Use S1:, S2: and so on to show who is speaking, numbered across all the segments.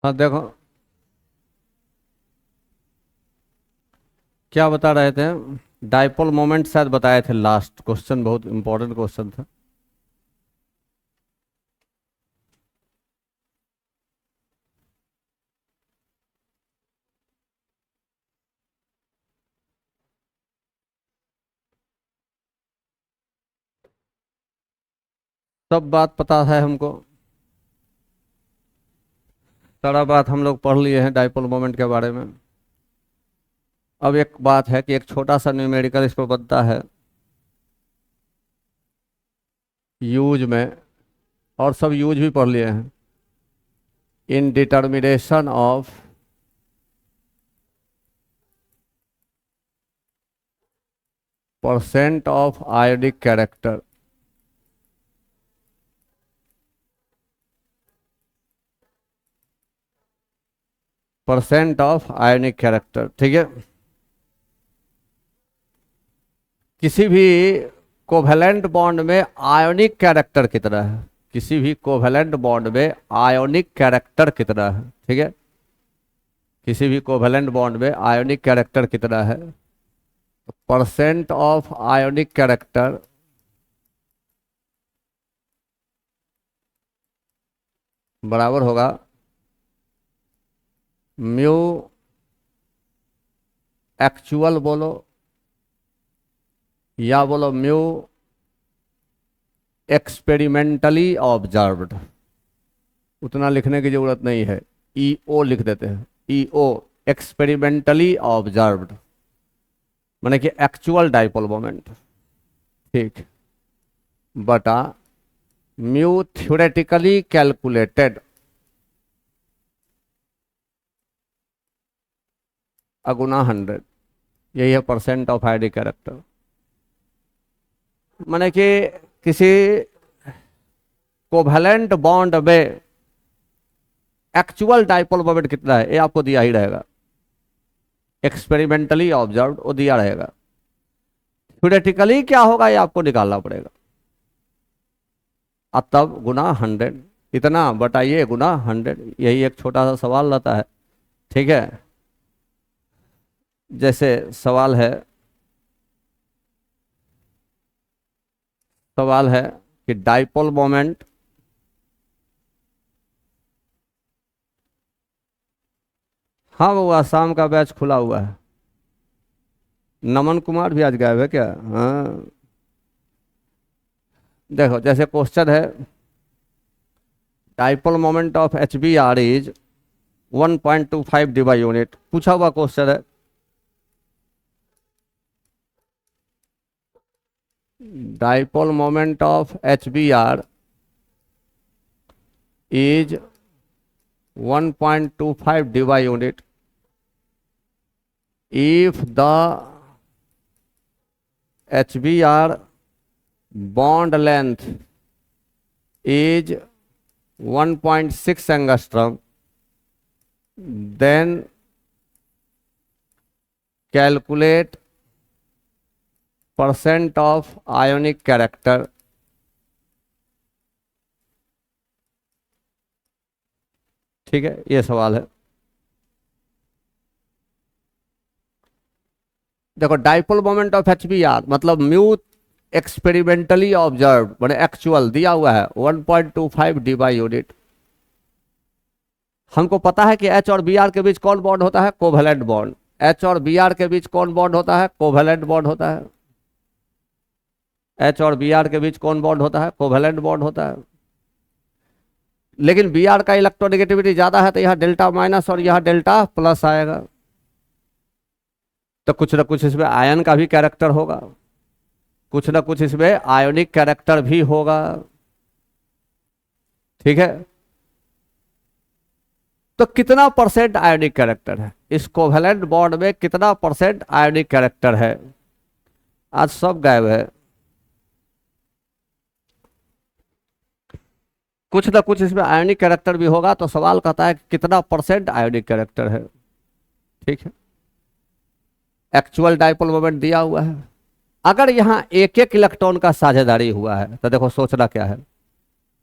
S1: हाँ देखो, क्या बता रहे थे? डाइपोल मोमेंट शायद बताए थे, लास्ट क्वेश्चन बहुत इंपॉर्टेंट क्वेश्चन था। सब बात पता है हमको, सारा बात हम लोग पढ़ लिए हैं डाइपोल मोमेंट के बारे में। अब एक बात है कि एक छोटा सा न्यूमेरिकल इस पर बनता है यूज में, और सब यूज भी पढ़ लिए हैं। In determination of percent of ionic character, percent of ionic character, ठीक है। किसी भी कोवेलेंट बॉन्ड में आयोनिक कैरेक्टर कितना है, किसी भी कोवेलेंट बॉन्ड में आयोनिक कैरेक्टर कितना है, ठीक है। किसी भी कोवेलेंट बॉन्ड में आयोनिक कैरेक्टर कितना है, परसेंट ऑफ आयोनिक कैरेक्टर बराबर होगा म्यू एक्चुअल बोलो या बोलो म्यू एक्सपेरिमेंटली ऑब्जर्व्ड। उतना लिखने की जरूरत नहीं है, ईओ लिख देते हैं। ईओ एक्सपेरिमेंटली ऑब्जर्व्ड माने कि एक्चुअल डाइपोल मोमेंट, ठीक, बटा म्यू थ्योरेटिकली कैलकुलेटेड अगुना 100। यही है परसेंट ऑफ आयोनिक कैरेक्टर। माने कि किसी कोवेलेंट बॉन्ड में एक्चुअल डाइपोल मोमेंट कितना है, ये आपको दिया ही रहेगा। एक्सपेरिमेंटली ऑब्जर्व्ड वो दिया रहेगा। थ्योरेटिकली क्या होगा ये आपको निकालना पड़ेगा, और तब गुना 100, इतना बताइए गुना 100। यही एक छोटा सा सवाल रहता है, ठीक है। जैसे सवाल है, सवाल है कि डाइपोल मोमेंट हाँ वो आसाम का बैच खुला हुआ है। नमन कुमार भी आज गायब है क्या? हाँ, देखो जैसे क्वेश्चन है dipole moment of H B R is 1.25 Debye unit, पूछा हुआ क्वेश्चन है। Dipole moment of H B R is 1.25 Debye unit if the HBr bond length is 1.6 angstrom, then calculate percent of ionic character। ठीक है, ये सवाल है। देखो dipole moment of H B R मतलब म्यू एक्सपेरिमेंटली ऑब्जर्व मैंने actual दिया हुआ है 1.25 डी बाई यूनिट। हमको पता है कि एच और बी आर के बीच कौन बॉन्ड होता है, कोवेलेंट बॉन्ड। एच और बी आर के बीच कौन बॉन्ड होता है, कोवेलेंट बॉन्ड होता है। एच और बी आर के बीच कौन बॉन्ड होता है, कोवेलेंट बॉन्ड होता है। लेकिन बी आर का इलेक्ट्रोनेगेटिविटी ज्यादा है तो यहाँ डेल्टा माइनस और यहाँ डेल्टा प्लस आएगा, तो कुछ ना कुछ इसमें आयन का भी कैरेक्टर होगा, कुछ ना कुछ इसमें आयोनिक कैरेक्टर भी होगा, ठीक है। तो कितना परसेंट आयोनिक कैरेक्टर है इस कोवेलेंट बॉन्ड में, कितना परसेंट आयोनिक कैरेक्टर है? आज सब गायब है। कुछ ना कुछ इसमें आयोनिक कैरेक्टर भी होगा, तो सवाल कहता है कि कितना परसेंट आयोनिक कैरेक्टर है, ठीक है। एक्चुअल डाइपोल मोमेंट दिया हुआ है। अगर यहां एक एक इलेक्ट्रॉन का साझेदारी हुआ है तो देखो सोचना क्या है।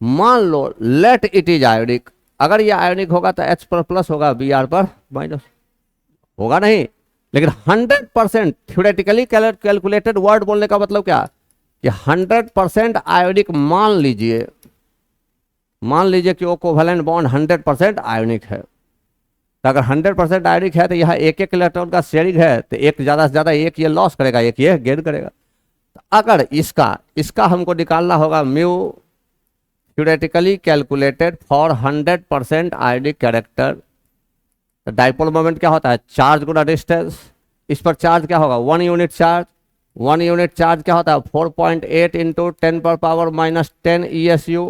S1: मान लो लेट इट इज आयोनिक, अगर ये आयोनिक होगा तो H पर प्लस होगा, Br पर माइनस होगा नहीं। लेकिन 100% थ्योरेटिकली कैलकुलेटेड वर्ड बोलने का मतलब क्या कि 100% आयोनिक मान लीजिए कि वो कोवेलेंट बॉन्ड 100% आयोनिक है। तो अगर 100% आयोनिक है तो यहाँ एक एक इलेक्ट्रॉन का शेयरिंग है, तो एक ज़्यादा से ज़्यादा एक ये लॉस करेगा, एक ये गेन करेगा। तो अगर इसका हमको निकालना होगा mu theoretically calculated for 100% ionic character. तो डाइपोल मोमेंट क्या होता है, चार्ज गुना डिस्टेंस। इस पर चार्ज क्या होगा, 1 यूनिट चार्ज। 1 यूनिट चार्ज क्या होता है, 4.8 इंटू 10⁻⁻10 ESU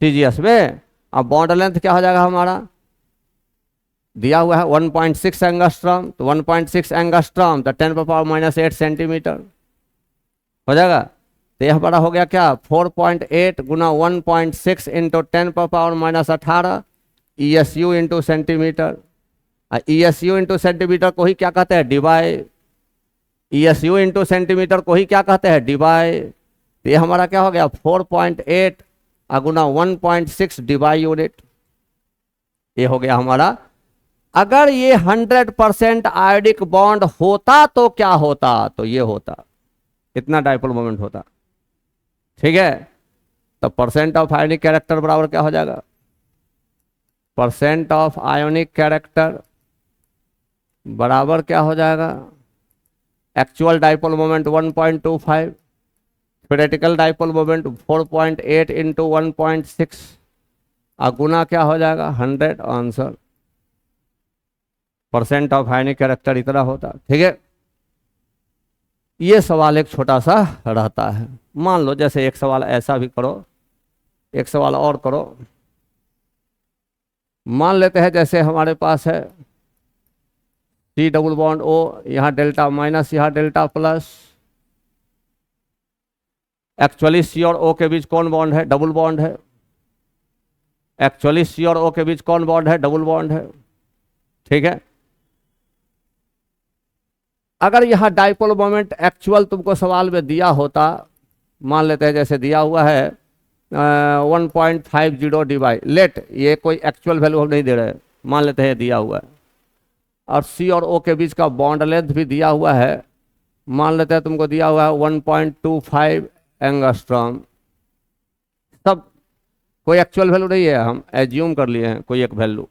S1: सीजीएस में। अब बॉन्ड लेंथ क्या हो जाएगा हमारा, दिया हुआ है 1.6 एंगस्ट्रॉम, तो 1.6 एंगस्ट्रॉम तो 10⁻⁻8 सेंटीमीटर हो जाएगा। तो यह हमारा हो गया क्या, 4.8 गुना 1.6 into 10⁻⁻18 ESU into centimetre. ESU into centimetre को ही क्या कहते हैं, डिवाई। ESU इंटू सेंटीमीटर को ही क्या कहते हैं, डिवाई। तो ये हमारा क्या हो गया, 4.8 गुना 1.6 डिवाई यूनिट। ये हो गया हमारा। अगर ये 100% आयोनिक बॉन्ड होता तो क्या होता, तो ये होता, इतना डाइपोल मोमेंट होता। ठीक है, तो परसेंट ऑफ आयोनिक कैरेक्टर बराबर क्या हो जाएगा, परसेंट ऑफ आयोनिक कैरेक्टर बराबर क्या हो जाएगा, actual dipole moment 1.25, theoretical dipole moment 4.8 into 1.6 गुना क्या हो जाएगा 100। Answer percent of ionic character इतना होता। ठीक है, ये सवाल एक छोटा सा रहता है। मान लो जैसे एक सवाल ऐसा भी करो, एक सवाल और करो। मान लेते हैं जैसे हमारे पास है C डबल बॉन्ड O, यहाँ डेल्टा माइनस, यहाँ डेल्टा प्लस। एक्चुअली C और O के बीच कौन बॉन्ड है, डबल बॉन्ड है। एक्चुअली C और O के बीच कौन बॉन्ड है, डबल बॉन्ड है। ठीक है, अगर यहाँ डाइपोल मोमेंट एक्चुअल तुमको सवाल में दिया होता, मान लेते हैं जैसे दिया हुआ है 1.50 डिवाइड लेट, ये कोई एक्चुअल वैल्यू हम नहीं दे रहे, मान लेते हैं दिया हुआ है। और C और O के बीच का बॉन्ड लेंथ भी दिया हुआ है, मान लेते हैं तुमको दिया हुआ है 1.25 एंगस्ट्रॉम। सब कोई एक्चुअल वैल्यू नहीं है, हम एज्यूम कर लिए हैं कोई एक वैल्यू।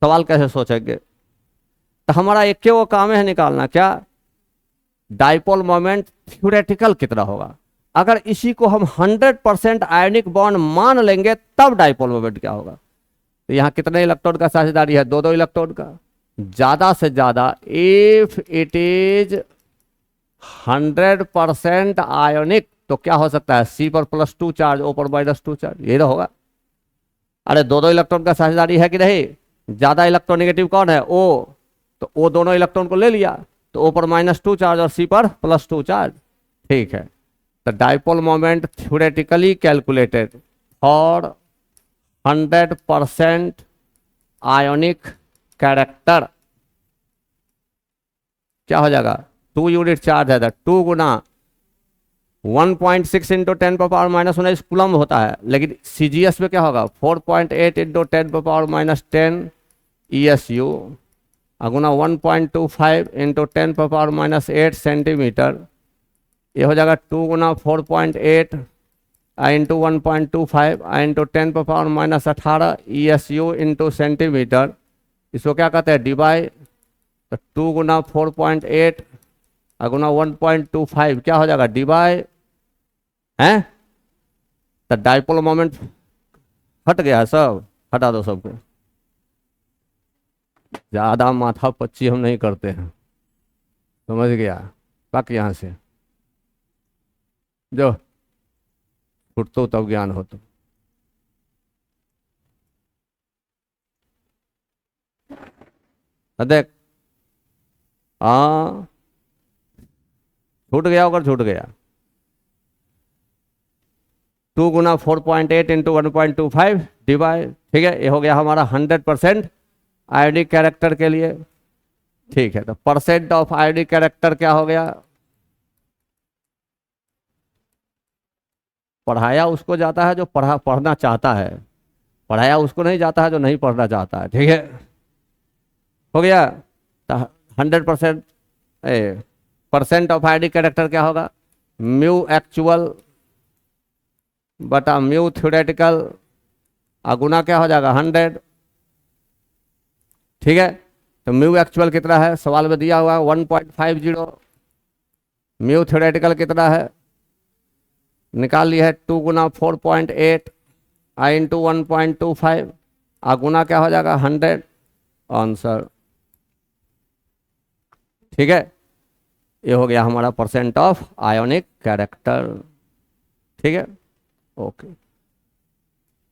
S1: सवाल कैसे सोचेंगे, तो हमारा एक के वो काम है निकालना क्या, डाइपोल मोमेंट थ्योरेटिकल कितना होगा। अगर इसी को हम 100% आयोनिक बॉन्ड मान लेंगे तब डाइपोल मोमेंट क्या होगा। तो यहाँ कितने इलेक्ट्रॉन का साझेदारी है, दो इलेक्ट्रॉन का। ज्यादा से ज्यादा इफ इट इज 100% आयोनिक तो क्या हो सकता है, C पर +2 चार्ज, O पर -2 चार्ज, ये तो होगा। अरे दो इलेक्ट्रॉन का साझेदारी है कि नहीं, ज्यादा इलेक्ट्रोनेगेटिव कौन है, O, तो O दोनों इलेक्ट्रॉन को ले लिया, तो O पर -2 चार्ज और C पर +2 चार्ज। ठीक है, तो dipole moment theoretically calculated for 100% ionic character क्या हो जाएगा, 2 यूनिट चार्ज है, 2 गुना 1.6 इंटू 10⁻⁻19 कूलम होता है, लेकिन CGS में क्या होगा 4.8 इंटू 10⁻⁻10 ESU गुना 1.25 इंटू 10⁻⁻8 सेंटीमीटर। ये हो जाएगा 2 गुना 4.8 into 1.25 into 10⁻⁻18 ESU into centimetre. इसको क्या कहते हैं, डिवाइड। तो 2 गुना 4.8 गुना 1.25 क्या हो जाएगा, डिवाइड है। तो डाइपोल मोमेंट हट गया, सब हटा दो सबको, ज्यादा माथा पच्ची हम नहीं करते हैं, समझ गया। पक यहां से जो छुटतो तब ज्ञान हो। तो देख, हाँ छूट गया होगा, छूट गया। 2 गुना 4.8 इंटू 1.25 डिवाइड। ठीक है, ये हो गया हमारा 100% आयोनिक कैरेक्टर के लिए। ठीक है, तो परसेंट ऑफ आयोनिक कैरेक्टर क्या हो गया, पढ़ाया उसको जाता है जो पढ़ना चाहता है, पढ़ाया उसको नहीं जाता है जो नहीं पढ़ना चाहता है। ठीक है, हो गया। तो 100% परसेंट ऑफ आयोनिक कैरेक्टर क्या होगा, म्यू एक्चुअल बटा म्यू थ्योरेटिकल, गुना क्या हो जाएगा 100। ठीक है, तो म्यू एक्चुअल कितना है, सवाल में दिया हुआ है 1.50, म्यू थ्योरेटिकल कितना है, निकाल लिया है 2 गुना 4.8 आई इंटू 1.25, गुना क्या हो जाएगा 100, आंसर। ठीक है, ये हो गया हमारा परसेंट ऑफ आयोनिक कैरेक्टर। ठीक है, okay.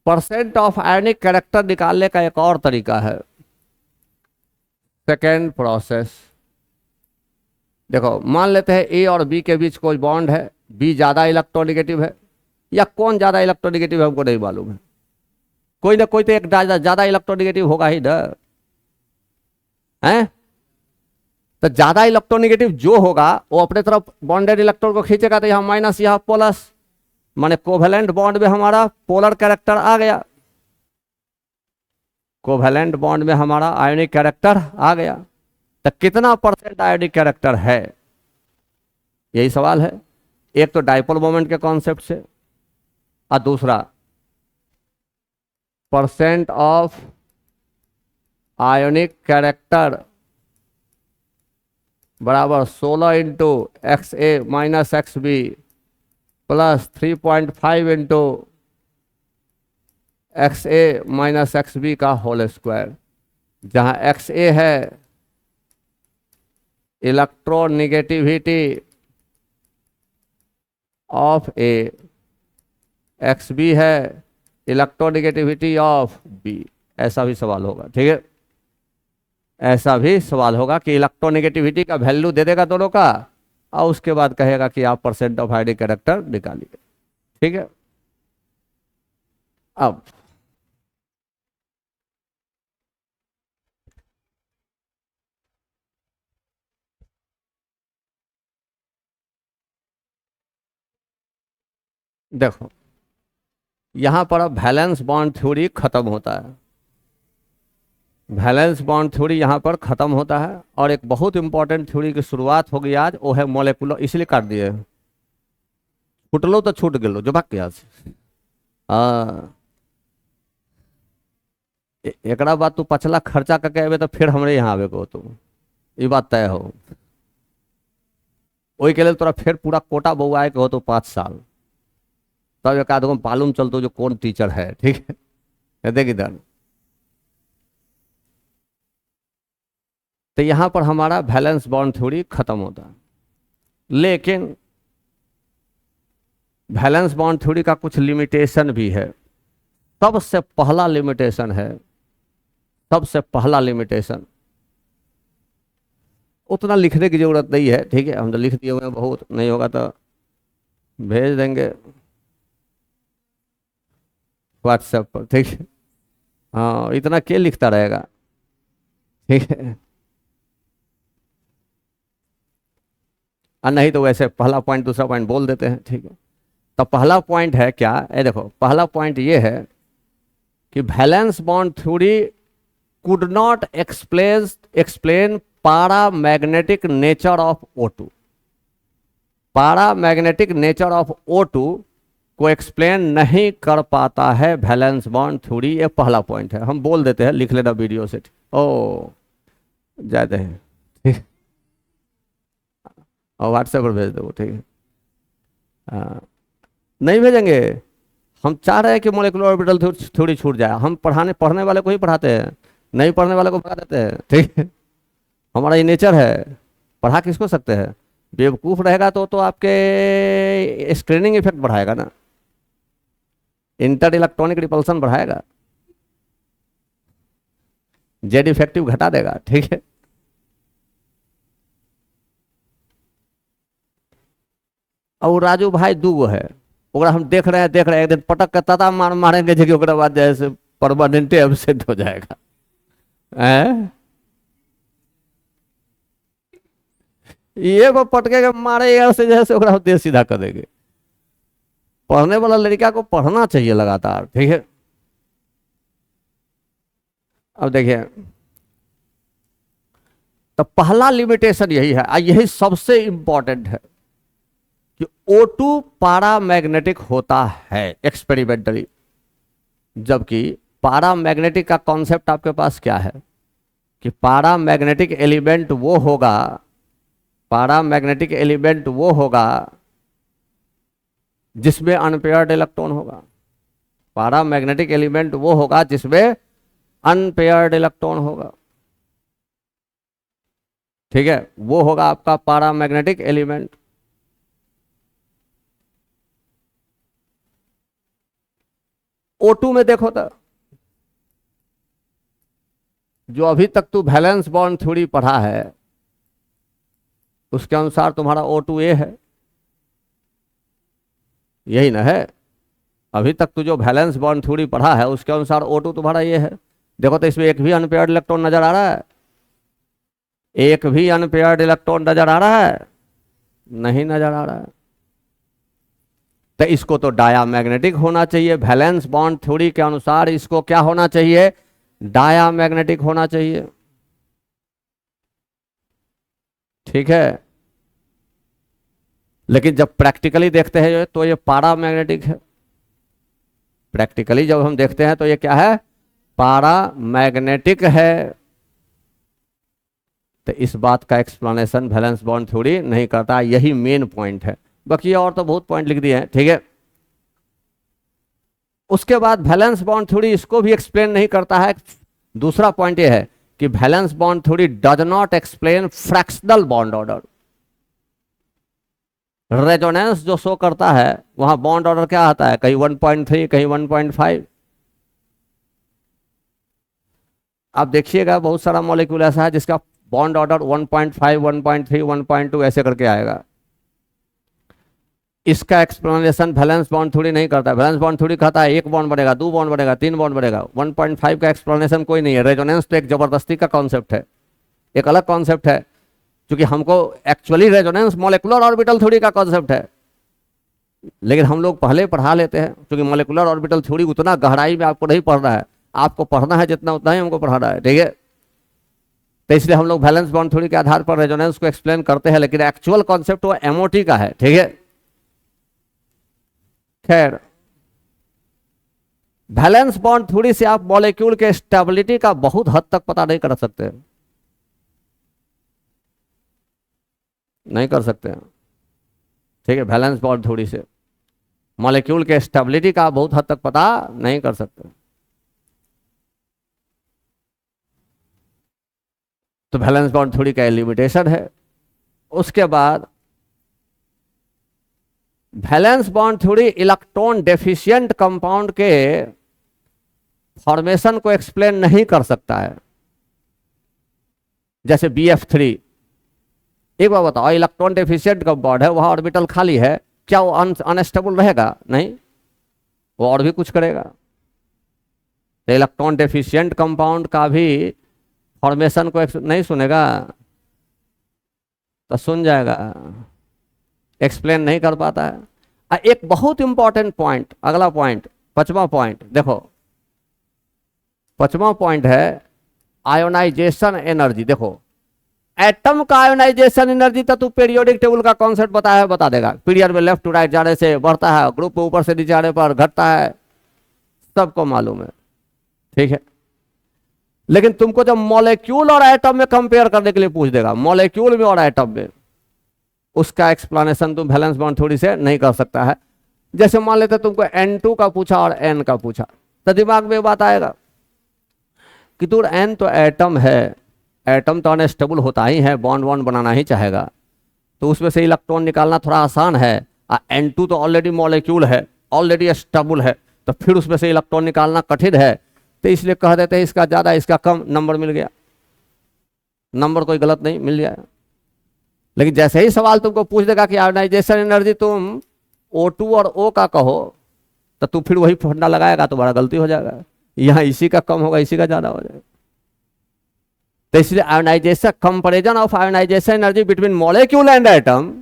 S1: Percent of ionic character निकालने का एक और तरीका है, सेकेंड प्रोसेस। देखो, मान लेते हैं ए और बी के बीच कोई बॉन्ड है, बी ज्यादा इलेक्ट्रोनेगेटिव है, या कौन ज्यादा इलेक्ट्रोनेगेटिव है हमको नहीं मालूम है, कोई ना कोई तो एक ज्यादा इलेक्ट्रोनेगेटिव होगा ही ना, है। तो ज्यादा इलेक्ट्रोनेगेटिव जो होगा वो अपने तरफ बॉन्डेड इलेक्ट्रॉन को खींचेगा, तो यहाँ माइनस यहाँ प्लस, माने कोवेलेंट बॉन्ड में हमारा पोलर कैरेक्टर आ गया, कोवेलेंट बॉन्ड में हमारा आयोनिक कैरेक्टर आ गया। तो कितना परसेंट आयोनिक कैरेक्टर है, यही सवाल है। एक तो डाइपोल मोमेंट के कॉन्सेप्ट से, और दूसरा परसेंट ऑफ आयोनिक कैरेक्टर बराबर 16 into X A minus X B plus 3.5 into X A minus X B का होल स्क्वायर, जहां एक्स ए है electronegativity of A, X B है इलेक्ट्रोनेगेटिविटी ऑफ बी। ऐसा भी सवाल होगा। ठीक है, ऐसा भी सवाल होगा कि इलेक्ट्रोनेगेटिविटी का वैल्यू दे देगा दोनों का, और उसके बाद कहेगा कि आप परसेंट ऑफ आयोनिक कैरेक्टर निकालिए। ठीक है, अब देखो, यहां पर अब वैलेंस बॉन्ड थ्योरी खत्म होता है, वैलेंस बॉन्ड थ्योरी यहां पर खत्म होता है, और एक बहुत इंपॉर्टेंट थ्योरी की शुरुआत होगी आज, वो है मोलेकुलर। इसलिए काट दिए, छूटलो तो छूट गेलो जो बाकी आज। एकरा बाद तू पछला खर्चा करके अबे तो फिर हमरे यहाँ आवे को तू, ये बात तय हो। वही के लिए तोरा फिर पूरा कोटा बउआए के हो तो 5 साल, तब एक आधो मालूम चलतो जो कौन टीचर है। ठीक है, देख इधर। तो यहां पर हमारा वैलेंस बॉन्ड थ्योरी खत्म होता है, लेकिन वैलेंस बॉन्ड थ्योरी का कुछ लिमिटेशन भी है। सबसे पहला लिमिटेशन है, सबसे पहला लिमिटेशन, उतना लिखने की जरूरत नहीं है। ठीक है, हम तो लिख दिए हुए हैं, बहुत नहीं होगा तो भेज देंगे व्हाट्सएप पर। ठीक है, हाँ, इतना क्या लिखता रहेगा। ठीक है, और नहीं तो वैसे पहला पॉइंट दूसरा पॉइंट बोल देते हैं। ठीक है, तो पहला पॉइंट है क्या, ये देखो, पहला पॉइंट ये है कि valence bond theory could not explain paramagnetic nature of O2। Paramagnetic nature of O2 को एक्सप्लेन नहीं कर पाता है वैलेंस बॉन्ड थ्योरी। ये पहला पॉइंट है, हम बोल देते हैं, लिख लेना वीडियो से। ओ जाते हैं, ठीक, और व्हाट्सएप पर भेज दो। ठीक है, नहीं भेजेंगे, हम चाह रहे हैं कि मोलेकुलर ऑर्बिटल थ्योरी छूट जाए। हम पढ़ने वाले को ही पढ़ाते हैं, नहीं पढ़ने वाले को भगा देते हैं। ठीक है, हमारा ये नेचर है, पढ़ा किसको सकते हैं। बेवकूफ़ रहेगा तो आपके स्क्रीनिंग इफेक्ट बढ़ाएगा ना, इंटर इलेक्ट्रॉनिक रिपल्सन बढ़ाएगा, जेड इफेक्टिव घटा देगा। ठीक है, और राजू भाई दूगो है, ओकरा हम देख रहे हैं, एक दिन पटक के तता मारेंगे जो कि ओकरा बाद जैसे परमानेंटे एब्सेंट हो जाएगा। ये वो पटके के मारे से जैसे ओकरा देह सीधा कर देंगे। पढ़ने वाला लड़का को पढ़ना चाहिए लगातार, ठीक है। अब देखिए, तो पहला लिमिटेशन यही है, यही सबसे इंपॉर्टेंट है कि O2 पैरामैग्नेटिक होता है एक्सपेरिमेंटली, जबकि पैरामैग्नेटिक का कॉन्सेप्ट आपके पास क्या है कि पैरामैग्नेटिक एलिमेंट वो होगा, पैरामैग्नेटिक एलिमेंट वो होगा जिसमें अनपेयर्ड इलेक्ट्रॉन होगा। पैरामैग्नेटिक एलिमेंट वो होगा जिसमें अनपेयर्ड इलेक्ट्रॉन होगा, ठीक है, वो होगा आपका पैरामैग्नेटिक एलिमेंट। O2 में देखो तो, जो अभी तक तू वैलेंस बॉन्ड थ्योरी पढ़ा है उसके अनुसार तुम्हारा O2A है, यही ना है। अभी तक तू जो वैलेंस बॉन्ड थ्योरी पढ़ा है उसके अनुसार O2 तुम्हारा ये है। देखो तो इसमें एक भी अनपेयर्ड इलेक्ट्रॉन नजर आ रहा है? एक भी अनपेयर्ड इलेक्ट्रॉन नजर आ रहा है? नहीं नजर आ रहा है। तो इसको तो डायामैग्नेटिक होना चाहिए, वैलेंस बॉन्ड थ्योरी के अनुसार इसको क्या होना चाहिए? डायामैग्नेटिक होना चाहिए, ठीक है। लेकिन जब प्रैक्टिकली देखते हैं तो ये पैरामैग्नेटिक है। प्रैक्टिकली जब हम देखते हैं तो ये क्या है? पैरामैग्नेटिक है। तो इस बात का एक्सप्लेनेशन वैलेंस बॉन्ड थ्योरी नहीं करता, यही मेन पॉइंट है। बाकी और तो बहुत पॉइंट लिख दिए हैं, ठीक है। उसके बाद वैलेंस बॉन्ड थ्योरी इसको भी एक्सप्लेन नहीं करता है। दूसरा पॉइंट ये है कि valence bond theory does not explain fractional bond order. Resonance जो शो करता है वहां बॉन्ड ऑर्डर क्या आता है? कहीं 1.3, कहीं 1.5। आप देखिएगा बहुत सारा मॉलिक्यूल ऐसा है जिसका बॉन्ड ऑर्डर 1.5, 1.3, 1.2 ऐसे करके आएगा। इसका एक्सप्लेनेशन वैलेंस बॉन्ड थ्योरी नहीं करता है। वैलेंस बॉन्ड थ्योरी कहता है एक बॉन्ड बढ़ेगा, 2 बॉन्ड बढ़ेगा, 3 बॉन्ड बढ़ेगा। 1.5 का एक्सप्लेनेशन कोई नहीं है। रेजोनेंस तो एक जबरदस्ती का कॉन्सेप्ट है, एक अलग कॉन्सेप्ट है, क्योंकि हमको actually resonance molecular orbital theory का कॉन्सेप्ट है, लेकिन हम लोग पहले पढ़ा लेते हैं, क्योंकि मॉलिक्यूलर ऑर्बिटल थ्योरी उतना गहराई में आपको नहीं पढ़ना है। आपको पढ़ना है जितना उतना ही हमको पढ़ाना है, ठीक है। तो इसलिए हम लोग वैलेंस बॉन्ड थ्योरी के आधार पर रेजोनेंस को एक्सप्लेन करते हैं, लेकिन एक्चुअल कॉन्सेप्ट वो MOT का है, ठीक है। खैर, वैलेंस बॉन्ड थ्योरी से आप मॉलिक्यूल के स्टेबिलिटी का बहुत हद तक पता नहीं कर सकते, नहीं कर सकते, ठीक है। वैलेंस बॉन्ड थ्योरी से मॉलिक्यूल के स्टेबिलिटी का बहुत हद तक पता नहीं कर सकते। तो वैलेंस बॉन्ड थ्योरी का लिमिटेशन है। उसके बाद valence bond theory electron deficient compound के फॉर्मेशन को एक्सप्लेन नहीं कर सकता है। जैसे BF3, एक बार बताओ, इलेक्ट्रॉन डेफिशिएंट कंपाउंड है, वहां ऑर्बिटल खाली है, क्या वो अनस्टेबल रहेगा? नहीं, वो और भी कुछ करेगा। तो इलेक्ट्रॉन डेफिशिएंट कंपाउंड का भी फॉर्मेशन को नहीं सुनेगा तो सुन जाएगा, एक्सप्लेन नहीं कर पाता है। एक बहुत इंपॉर्टेंट पॉइंट, अगला पॉइंट, 5वां पॉइंट देखो। 5वां पॉइंट है आयोनाइजेशन एनर्जी। देखो, एटम का आयोनाइजेशन एनर्जी तो तू पीरियोडिक टेबल का कॉन्सेप्ट बताया बता देगा। पीरियड में लेफ्ट टू राइट जाने से बढ़ता है, ग्रुप में ऊपर से नीचे आने पर घटता है, सबको मालूम है, ठीक है। लेकिन तुमको जब मॉलिक्यूल और एटम में कंपेयर करने के लिए पूछ देगा, मॉलिक्यूल में और एटम में, उसका एक्सप्लेनेशन तुम वैलेंस बॉन्ड थ्योरी से नहीं कर सकता है। जैसे मान लेते तुमको N2 का पूछा और N का पूछा, तो दिमाग में बात आएगा कि दूर N तो एटम है, एटम तो अनस्टेबल होता ही है, बॉन्ड वॉन्ड बनाना ही चाहेगा, तो उसमें से इलेक्ट्रॉन निकालना थोड़ा आसान है। N2 तो ऑलरेडी मॉलिक्यूल है, ऑलरेडी स्टेबल है, तो फिर उसमें से इलेक्ट्रॉन निकालना कठिन है। तो इसलिए कह देते हैं इसका ज़्यादा, इसका कम, नंबर मिल गया, नंबर कोई गलत नहीं, मिल जाए। लेकिन जैसे ही सवाल तुमको पूछ देगा कि आयोनाइजेशन एनर्जी तुम O2 और O का कहो, तो तू फिर वही फंडा लगाएगा, तुम्हारा गलती हो जाएगा। यहाँ इसी का कम होगा, इसी का ज़्यादा हो जाएगा। तो इसलिए ionisation, comparison of ionisation energy between molecule and atom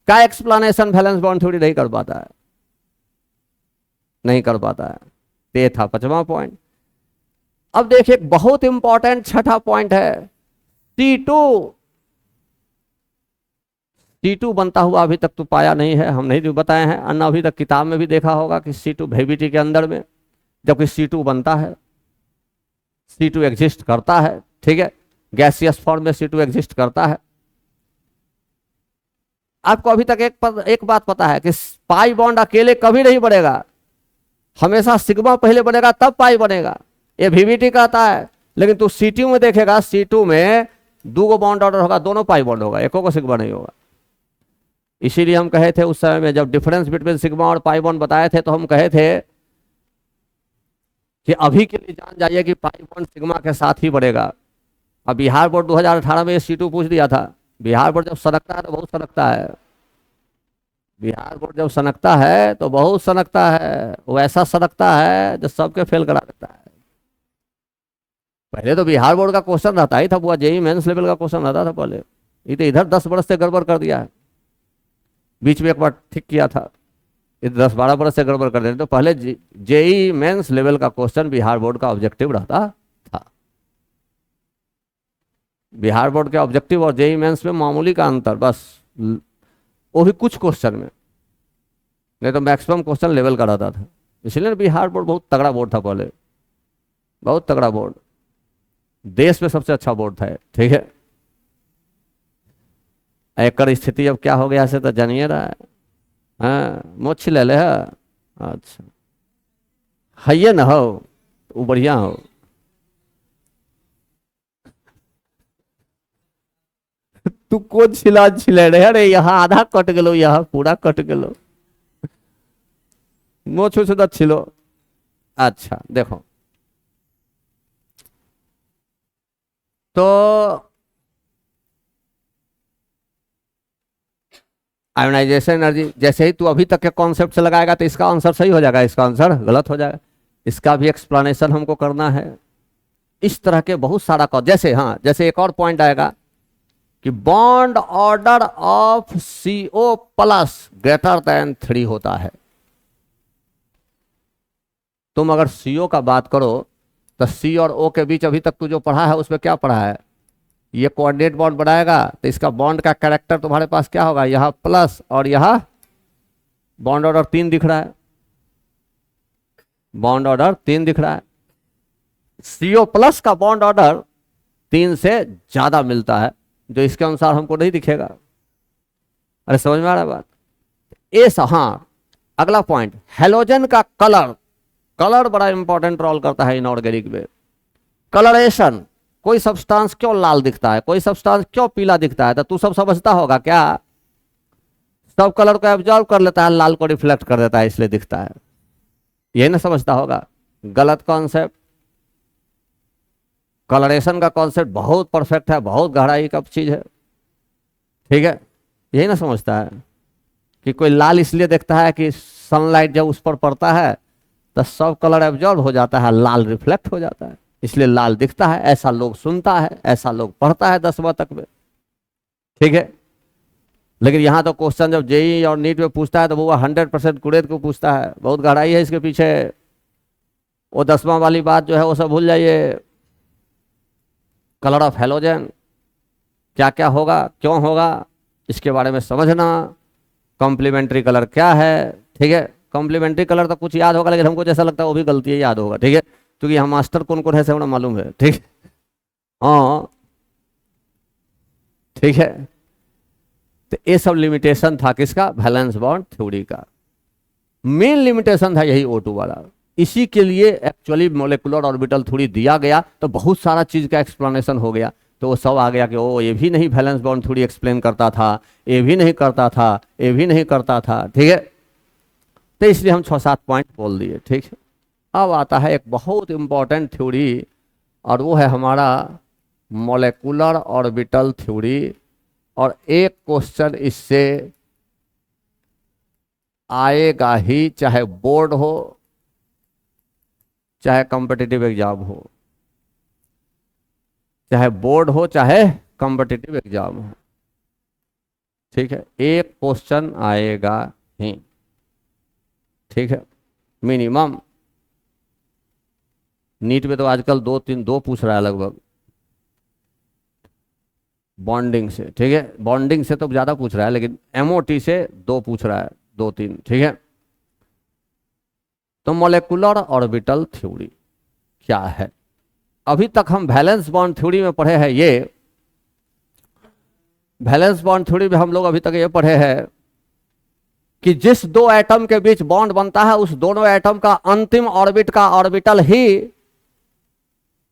S1: का एक्सप्लेनेशन वैलेंस बॉन्ड थ्योरी नहीं कर पाता है, नहीं कर पाता है। तो ये था 5वां पॉइंट। अब देखिए बहुत इंपॉर्टेंट 6ठा पॉइंट है, C2। C2 बनता हुआ अभी तक तो पाया नहीं है, हम नहीं बताए हैं, अन्ना अभी तक किताब में भी देखा होगा कि C2 ग्रेविटी के अंदर में, जबकि C2 बनता है, C2 एग्जिस्ट करता है, ठीक है, गैसियस फॉर्म में C2 एग्जिस्ट करता है। आपको अभी तक एक बात पता है कि पाई बॉन्ड अकेले कभी नहीं बनेगा, हमेशा सिग्मा पहले बनेगा तब पाई बनेगा, ये VBT कहता है। लेकिन तू C2 में देखेगा, C2 में 2 बॉन्ड ऑर्डर होगा, दोनों पाई बॉन्ड होगा, एको को सिग्मा नहीं होगा। इसीलिए हम कहे थे उस समय में जब डिफरेंस बिटवीन सिग्मा और पाई बॉन्ड बताए थे, तो हम कहे थे कि अभी के लिए जान जाइए कि पाई बॉन्ड सिग्मा के साथ ही बढ़ेगा। अब बिहार बोर्ड 2018 में C2 पूछ दिया था। बिहार बोर्ड जब सनकता है तो बहुत सनकता है, बिहार बोर्ड जब सनकता है तो बहुत सनकता है, वो ऐसा सनकता है जो सबके फेल करा देता है। पहले तो बिहार बोर्ड का क्वेश्चन रहता ही था, वो JEE मेंस लेवल का क्वेश्चन रहता था पहले, ये तो इधर 10 बरस से गड़बड़ कर दिया है, बीच में एक बार ठीक किया था, ये 10-12 बरस से गड़बड़ कर देते। तो पहले JEE मेंस लेवल का क्वेश्चन बिहार बोर्ड का ऑब्जेक्टिव रहता था। बिहार बोर्ड के ऑब्जेक्टिव और JEE मेंस में मामूली का अंतर बस, वो भी कुछ क्वेश्चन में, नहीं तो मैक्सिमम क्वेश्चन लेवल का रहता था। इसलिए बिहार बोर्ड बहुत तगड़ा बोर्ड था पहले, बहुत तगड़ा बोर्ड, देश में सबसे अच्छा बोर्ड था, ठीक है। एक स्थिति अब क्या हो गया से तो जानिए रहा है, हाँ मोछ ले ले है, अच्छा है न हो वो बढ़िया हो। तू कौन छिले रहे, अरे यहाँ आधा कट गलो, यहाँ पूरा कट गलो, मोछ तो छिलो। अच्छा देखो, तो आयोनाइजेशन एनर्जी जैसे ही तू अभी तक के कॉन्सेप्ट से लगाएगा तो इसका आंसर सही हो जाएगा, इसका आंसर गलत हो जाएगा, इसका भी एक्सप्लेनेशन हमको करना है। इस तरह के बहुत सारा जैसे, हाँ जैसे एक और पॉइंट आएगा कि bond order of CO plus greater than 3 होता है। तुम अगर CO का बात करो तो C और O के बीच अभी तक तू जो पढ़ा है उसमें क्या पढ़ा है, ये कोऑर्डिनेट बॉन्ड बनाएगा तो इसका बॉन्ड का कैरेक्टर तुम्हारे पास क्या होगा, यहां प्लस और यहां बॉन्ड ऑर्डर 3 दिख रहा है, बॉन्ड ऑर्डर 3 दिख रहा है। CO प्लस का बॉन्ड ऑर्डर 3 से ज्यादा मिलता है, जो इसके अनुसार हमको नहीं दिखेगा। अरे समझ में आ रहा है बात? ऐसा, हाँ अगला पॉइंट, हेलोजन का कलर, कलर बड़ा इंपॉर्टेंट रोल करता है इनऑर्गेनिक में। कलरेशन, कोई सब्सटेंस क्यों लाल दिखता है, कोई सब्सटेंस क्यों पीला दिखता है, तो तू सब समझता होगा क्या, सब कलर को एब्जॉर्ब कर लेता है, लाल को रिफ्लेक्ट कर देता है इसलिए दिखता है, यही ना समझता होगा। गलत कॉन्सेप्ट। कलरेशन का कॉन्सेप्ट बहुत परफेक्ट है, बहुत गहराई का चीज है, ठीक है, यही ना समझता है कि कोई लाल इसलिए देखता है कि सनलाइट जब उस पर पड़ता है तो सब कलर एब्जॉर्ब हो जाता है, लाल रिफ्लेक्ट हो जाता है, इसलिए लाल दिखता है, ऐसा लोग सुनता है, ऐसा लोग पढ़ता है 10वां तक में, ठीक है। लेकिन यहां तो क्वेश्चन जब JEE और नीट में पूछता है तो वो 100% कुरेद को पूछता है, बहुत गहराई है इसके पीछे। वो 10वां वाली बात जो है वो सब भूल जाइए। कलर ऑफ हेलोजन क्या क्या होगा, क्यों होगा, इसके बारे में समझना। कॉम्प्लीमेंट्री कलर क्या है, ठीक है, कॉम्प्लीमेंट्री कलर तो कुछ याद होगा, लेकिन हमको जैसा लगता है वो भी गलती है, याद होगा, ठीक है, क्योंकि हम मास्टर कौन कौन है से मालूम है, ठीक, हाँ ठीक है। तो ये सब लिमिटेशन था किसका, वैलेंस बॉन्ड थ्योरी का। मेन लिमिटेशन था यही O2 वाला, इसी के लिए एक्चुअली मोलिकुलर ऑर्बिटल थ्योरी दिया गया, तो बहुत सारा चीज का एक्सप्लेनेशन हो गया। तो वो सब आ गया कि ओ ये भी नहीं वैलेंस बॉन्ड थ्योरी एक्सप्लेन करता था, ये भी नहीं करता था, ये भी नहीं करता था, ठीक है। तो इसलिए हम 6-7 पॉइंट बोल दिए, ठीक है। अब आता है एक बहुत इंपॉर्टेंट थ्योरी, और वो है हमारा मोलिकुलर ऑर्बिटल थ्योरी। और एक क्वेश्चन इससे आएगा ही, चाहे बोर्ड हो चाहे कॉम्पिटिटिव एग्जाम हो, चाहे बोर्ड हो चाहे कॉम्पिटिटिव एग्जाम हो। ठीक है, एक क्वेश्चन आएगा ही, ठीक है, मिनिमम। नीट में तो आजकल दो पूछ रहा है लगभग बॉन्डिंग से, ठीक है, बॉन्डिंग से तो ज़्यादा पूछ रहा है, लेकिन एमओटी से 2 पूछ रहा है, 2-3, ठीक है। तो मोलेकुलर ऑर्बिटल थ्योरी क्या है? अभी तक हम वैलेंस बॉन्ड थ्योरी में पढ़े हैं, ये वैलेंस बॉन्ड थ्योरी में हम लोग अभी तक ये पढ़े हैं कि जिस 2 एटम के बीच बॉन्ड बनता है उस दोनों एटम का अंतिम ऑर्बिट का ऑर्बिटल ही,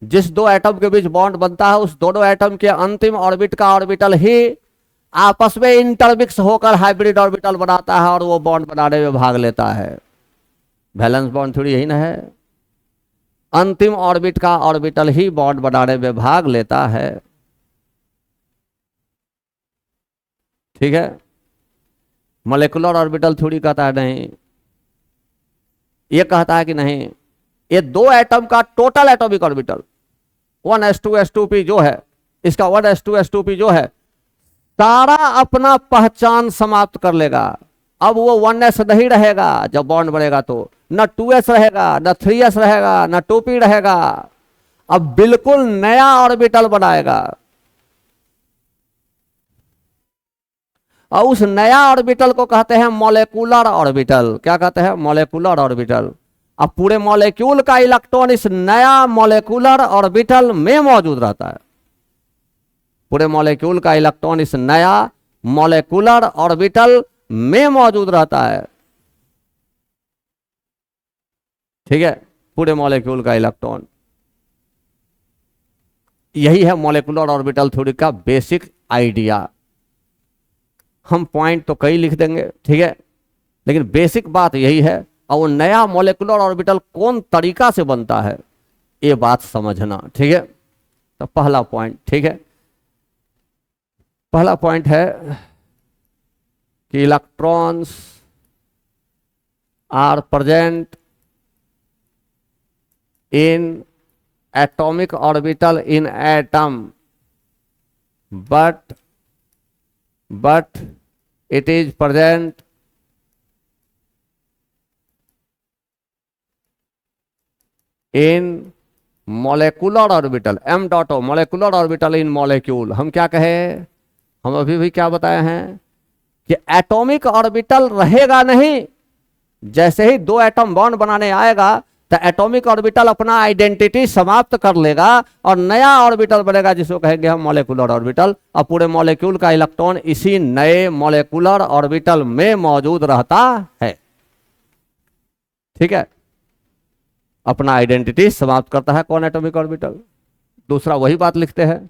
S1: जिस 2 एटम के बीच बॉन्ड बनता है उस दोनों एटम के अंतिम ऑर्बिट का ऑर्बिटल ही आपस में इंटरमिक्स होकर हाइब्रिड ऑर्बिटल बनाता है और वो बॉन्ड बनाने में भाग लेता है। वैलेंस बॉन्ड थ्योरी यही ना है, अंतिम ऑर्बिट का ऑर्बिटल ही बॉन्ड बनाने में भाग लेता है, ठीक है। मोलेकुलर ऑर्बिटल थ्योरी कहता है नहीं, ये कहता है कि नहीं, ये 2 एटम का टोटल एटॉमिक ऑर्बिटल 1s2s2p जो है, इसका 1s2s2p जो है सारा अपना पहचान समाप्त कर लेगा। अब वो 1s नहीं रहेगा, जब बॉन्ड बनेगा तो न 2s रहेगा, न 3s रहेगा, न 2p रहेगा, अब बिल्कुल नया ऑर्बिटल बनाएगा। और उस नया ऑर्बिटल को कहते हैं मॉलिक्यूलर ऑर्बिटल। क्या कहते हैं? Molecular orbital. अब पूरे मॉलिक्यूल का इलेक्ट्रॉन इस नया मॉलिक्यूलर ऑर्बिटल में मौजूद रहता है, पूरे मॉलिक्यूल का इलेक्ट्रॉन इस नया मॉलिक्यूलर ऑर्बिटल में मौजूद रहता है, ठीक है, पूरे मॉलिक्यूल का इलेक्ट्रॉन। यही है मॉलिक्यूलर ऑर्बिटल थ्योरी का बेसिक आइडिया। हम पॉइंट तो कई लिख देंगे, ठीक है, लेकिन बेसिक बात यही है। और वो नया मॉलिक्यूलर ऑर्बिटल कौन तरीका से बनता है ये बात समझना, ठीक है। तो पहला पॉइंट, ठीक है, पहला पॉइंट है कि electrons are present in atomic orbital in atom but it is present in molecular orbital, m dot o molecular orbital in molecule। हम क्या कहे, हम अभी भी क्या बताए हैं कि एटॉमिक ऑर्बिटल रहेगा नहीं, जैसे ही 2 एटम बॉन्ड बनाने आएगा तो एटॉमिक ऑर्बिटल अपना आइडेंटिटी समाप्त कर लेगा और नया ऑर्बिटल बनेगा जिसको कहेंगे हम मॉलिक्यूलर ऑर्बिटल। और पूरे मॉलिक्यूल का इलेक्ट्रॉन इसी नए मॉलिक्यूलर ऑर्बिटल में मौजूद रहता है, ठीक है, अपना आइडेंटिटी समाप्त करता है। कौन? Atomic orbital. दूसरा वही बात लिखते हैं,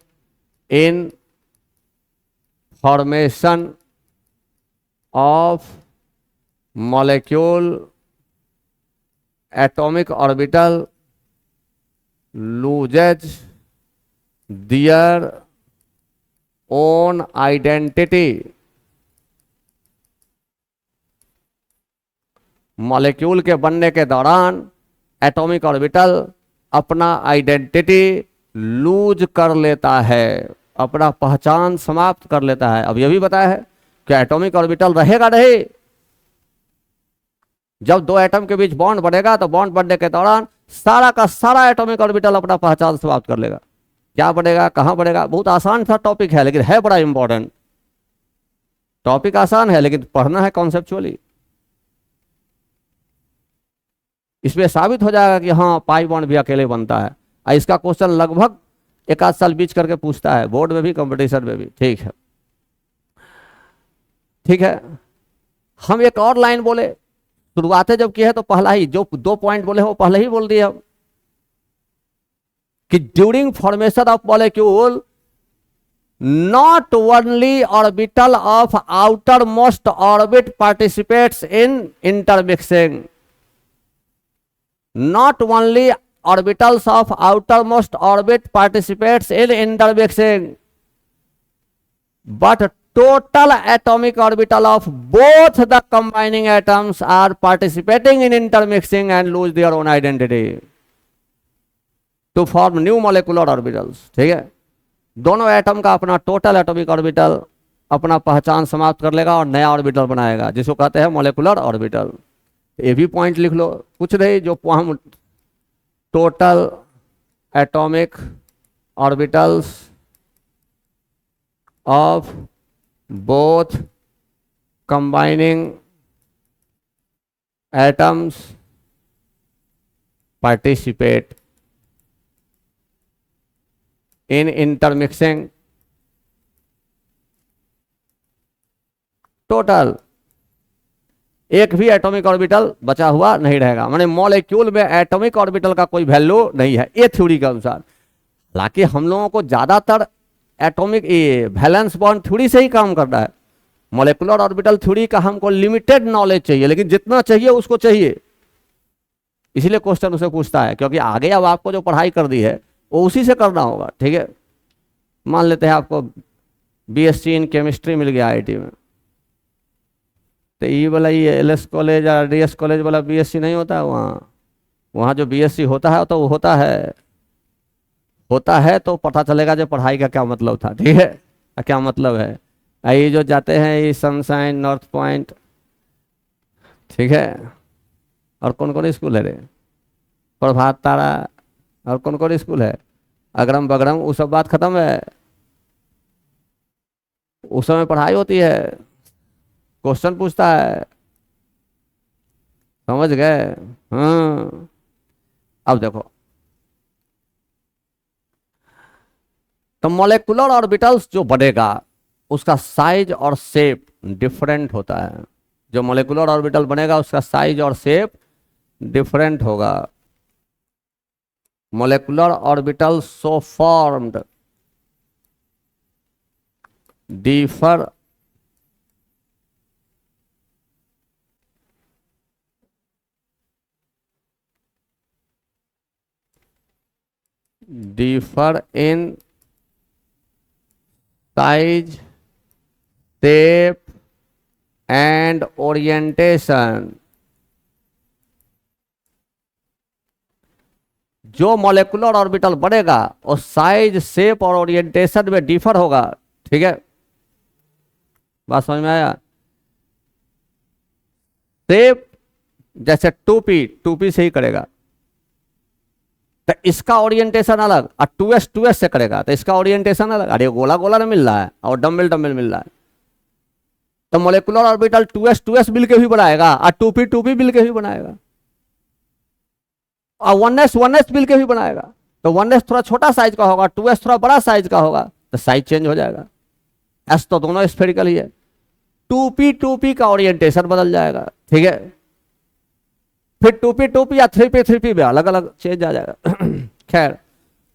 S1: in formation of molecule atomic orbital loses their own identity। Molecule के बनने के दौरान एटॉमिक ऑर्बिटल अपना आइडेंटिटी लूज कर लेता है, अपना पहचान समाप्त कर लेता है। अब यह भी बताया है कि एटॉमिक ऑर्बिटल रहेगा नहीं, जब 2 एटम के बीच बॉन्ड बनेगा तो बॉन्ड बनने के दौरान सारा का सारा एटॉमिक ऑर्बिटल अपना पहचान समाप्त कर लेगा। क्या बनेगा, कहां बनेगा? बहुत आसान सा टॉपिक है, लेकिन है बड़ा इंपॉर्टेंट टॉपिक। आसान है लेकिन पढ़ना है कॉन्सेप्चुअली। इसमें साबित हो जाएगा कि हाँ पाई बॉन्ड भी अकेले बनता है। इसका क्वेश्चन लगभग 1 आध साल बीच करके पूछता है, बोर्ड में भी कंपटीशन में भी, ठीक है, ठीक है। हम एक और लाइन बोले, शुरुआतें जब की है तो पहला ही जो 2 पॉइंट बोले वो पहले ही बोल दिए हम कि during formation of molecule not only orbital of outer most orbit participates in intermixing, not only orbitals of outer most orbit participates in intermixing but total atomic orbital of both the combining atoms are participating in intermixing and lose their own identity to form new molecular orbitals, ठीक है। दोनों atom का अपना total atomic orbital अपना पहचान समाप्त कर लेगा और नया ऑर्बिटल बनाएगा, जिसको कहते हैं मॉलिक्यूलर ऑर्बिटल। ये भी पॉइंट लिख लो, कुछ नहीं, जो हम total atomic orbitals of both combining atoms participate in intermixing total, एक भी एटॉमिक ऑर्बिटल बचा हुआ नहीं रहेगा, माने मॉलिक्यूल में एटॉमिक ऑर्बिटल का कोई वैल्यू नहीं है, ये थ्योरी के अनुसार। हालांकि हम लोगों को ज्यादातर एटॉमिक वैलेंस बॉन्ड थ्योरी से ही काम करना है, मॉलिक्यूलर ऑर्बिटल थ्योरी का हमको लिमिटेड नॉलेज चाहिए, लेकिन जितना चाहिए उसको चाहिए, इसीलिए क्वेश्चन उसे पूछता है, क्योंकि आगे अब आपको जो पढ़ाई कर दी है वो उसी से करना होगा। ठीक है, मान लेते हैं आपको बीएससी इन केमिस्ट्री मिल गया आईआईटी में, तो ये वाला ये एलएस कॉलेज या डीएस कॉलेज वाला बीएससी नहीं होता है, वहाँ जो बीएससी होता है तो वो होता है तो पता चलेगा जो पढ़ाई का क्या मतलब था। ठीक है, क्या मतलब है। ये जो जाते हैं ये सनशाइन, नॉर्थ पॉइंट, ठीक है, और कौन कौन स्कूल है रे, प्रभात तारा, और कौन कौन स्कूल है, अगरम बगरम, वो सब बात खत्म है, उस समय पढ़ाई होती है, क्वेश्चन पूछता है, समझ गए। हाँ, अब देखो, तो मॉलिक्यूलर ऑर्बिटल्स जो बनेगा उसका साइज और शेप डिफरेंट होता है, जो मॉलिक्यूलर ऑर्बिटल बनेगा उसका साइज और शेप डिफरेंट होगा। Molecular orbital so formed differ in size, shape and orientation। जो मॉलिक्यूलर ऑर्बिटल बनेगा वो साइज, शेप और ओरिएंटेशन में डिफर होगा। ठीक है, बात समझ में आया। शेप जैसे टूपी से ही करेगा तो इसका ओरिएंटेशन अलग, और 2s से करेगा तो इसका ओरिएंटेशन अलग। अरे गोला गोला नहीं मिल रहा है और डम्बल मिल रहा है, तो मॉलिक्यूलर ऑर्बिटल 2s मिलके भी बनाएगा और 2p मिलके भी बनाएगा और 1s मिलके भी बनाएगा। तो 1s थोड़ा छोटा साइज का होगा, 2s थोड़ा बड़ा साइज का होगा, तो साइज चेंज हो जाएगा। s तो दोनों स्फेरिकल ही है, 2p का ओरिएंटेशन बदल जाएगा। ठीक है, फिर 2p या 3p में अलग अलग चेंज आ जाएगा। खैर,